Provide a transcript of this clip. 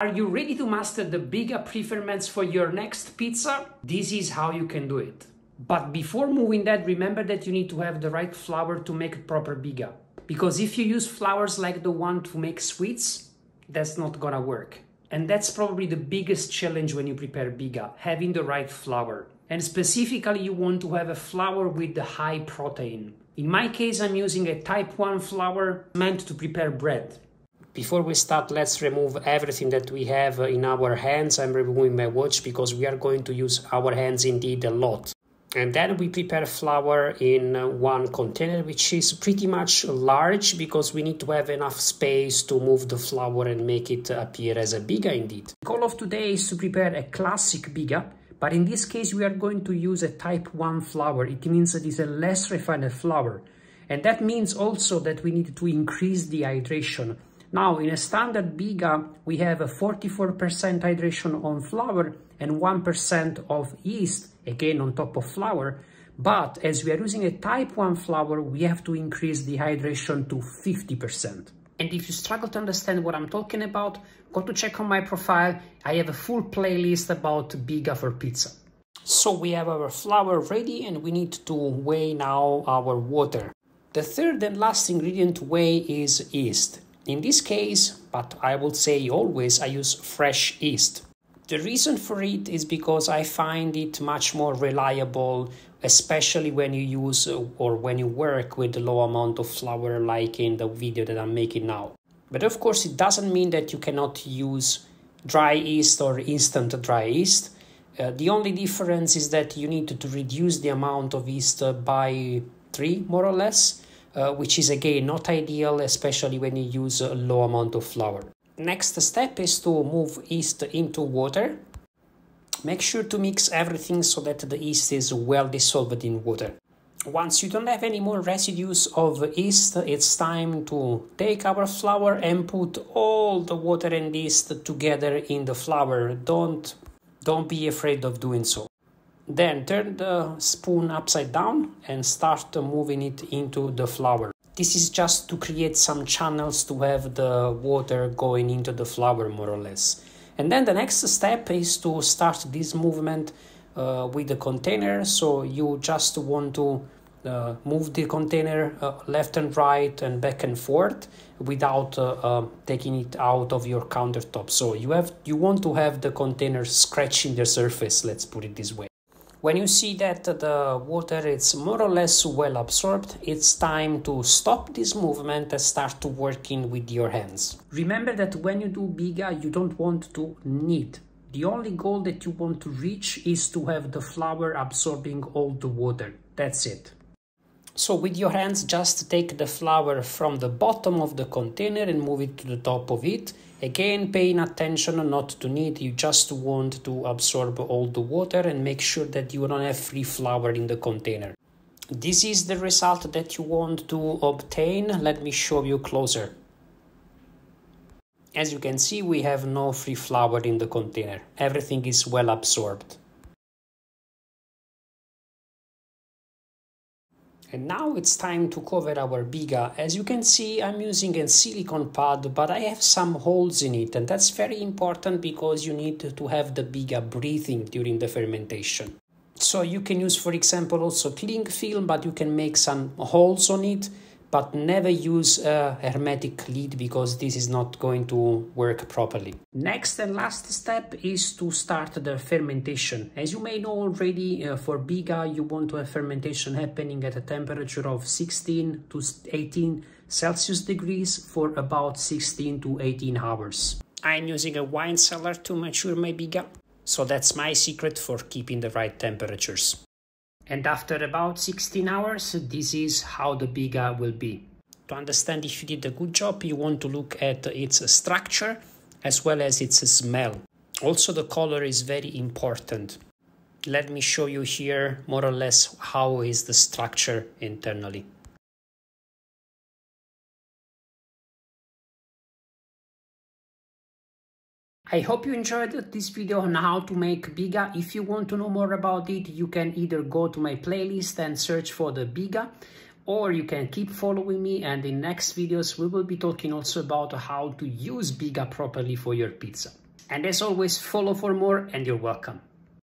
Are you ready to master the biga pre-ferments for your next pizza? This is how you can do it. But before moving that, remember that you need to have the right flour to make proper biga. Because if you use flours like the one to make sweets, that's not gonna work. And that's probably the biggest challenge when you prepare biga, having the right flour. And specifically, you want to have a flour with the high protein. In my case, I'm using a type 1 flour meant to prepare bread. Before we start, let's remove everything that we have in our hands. I'm removing my watch because we are going to use our hands indeed a lot. And then we prepare flour in one container, which is pretty much large because we need to have enough space to move the flour and make it appear as a biga indeed. The goal of today is to prepare a classic biga, but in this case we are going to use a type 1 flour. It means that it's a less refined flour. And that means also that we need to increase the hydration. Now, in a standard biga, we have a 44% hydration on flour and 1% of yeast, again on top of flour. But as we are using a type 1 flour, we have to increase the hydration to 50%. And if you struggle to understand what I'm talking about, go to check on my profile. I have a full playlist about biga for pizza. So we have our flour ready and we need to weigh now our water. The third and last ingredient to weigh is yeast. In this case, but I would say always, I use fresh yeast. The reason for it is because I find it much more reliable, especially when you use or when you work with a low amount of flour like in the video that I'm making now. But of course, it doesn't mean that you cannot use dry yeast or instant dry yeast. The only difference is that you need to reduce the amount of yeast by 3 more or less. Which is again not ideal, especially when you use a low amount of flour. Next step is to move yeast into water. Make sure to mix everything so that the yeast is well dissolved in water. Once you don't have any more residues of yeast, it's time to take our flour and put all the water and yeast together in the flour. Don't be afraid of doing so. Then turn the spoon upside down and start moving it into the flour. This is just to create some channels to have the water going into the flour more or less. And then the next step is to start this movement with the container. So you just want to move the container left and right and back and forth without taking it out of your countertop. So you want to have the container scratching the surface, let's put it this way. When you see that the water is more or less well absorbed, it's time to stop this movement and start to working with your hands. Remember that when you do biga, you don't want to knead. The only goal that you want to reach is to have the flour absorbing all the water. That's it. So with your hands, just take the flour from the bottom of the container and move it to the top of it. Again, paying attention not to knead, you just want to absorb all the water and make sure that you don't have free flour in the container. This is the result that you want to obtain. Let me show you closer. As you can see, we have no free flour in the container. Everything is well absorbed. And now it's time to cover our biga. As you can see, I'm using a silicone pad, but I have some holes in it, and that's very important because you need to have the biga breathing during the fermentation. So you can use, for example, also cling film, but you can make some holes on it, but never use a hermetic lid because this is not going to work properly. Next and last step is to start the fermentation. As you may know already, for biga you want to have fermentation happening at a temperature of 16 to 18 Celsius degrees for about 16 to 18 hours. I'm using a wine cellar to mature my biga, so that's my secret for keeping the right temperatures. And after about 16 hours, this is how the biga will be. To understand if you did a good job, you want to look at its structure as well as its smell. Also, the color is very important. Let me show you here more or less how is the structure internally. I hope you enjoyed this video on how to make biga. If you want to know more about it, you can either go to my playlist and search for the biga, or you can keep following me, and in next videos we will be talking also about how to use biga properly for your pizza. And as always, follow for more and you're welcome.